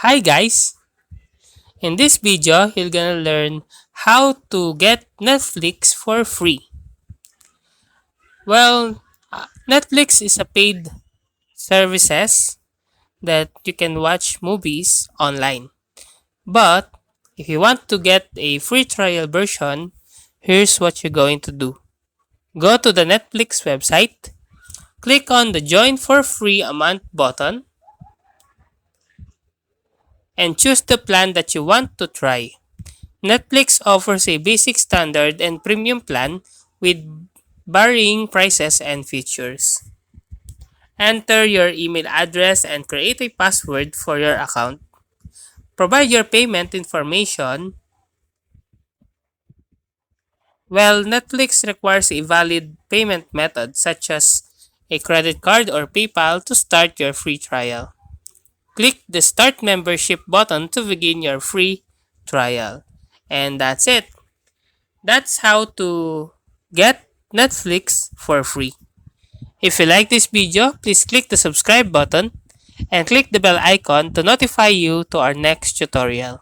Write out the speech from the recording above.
Hi guys! In this video, you're gonna learn how to get Netflix for free. Netflix is a paid services that you can watch movies online. But if you want to get a free trial version, here's what you're going to do. Go to the Netflix website, click on the join for free a month button, and choose the plan that you want to try. Netflix offers a basic standard and premium plan with varying prices and features. Enter your email address and create a password for your account. Provide your payment information. Netflix requires a valid payment method such as a credit card or PayPal to start your free trial. Click the Start Membership button to begin your free trial. And that's it. That's how to get Netflix for free. If you like this video, please click the subscribe button and click the bell icon to notify you to our next tutorial.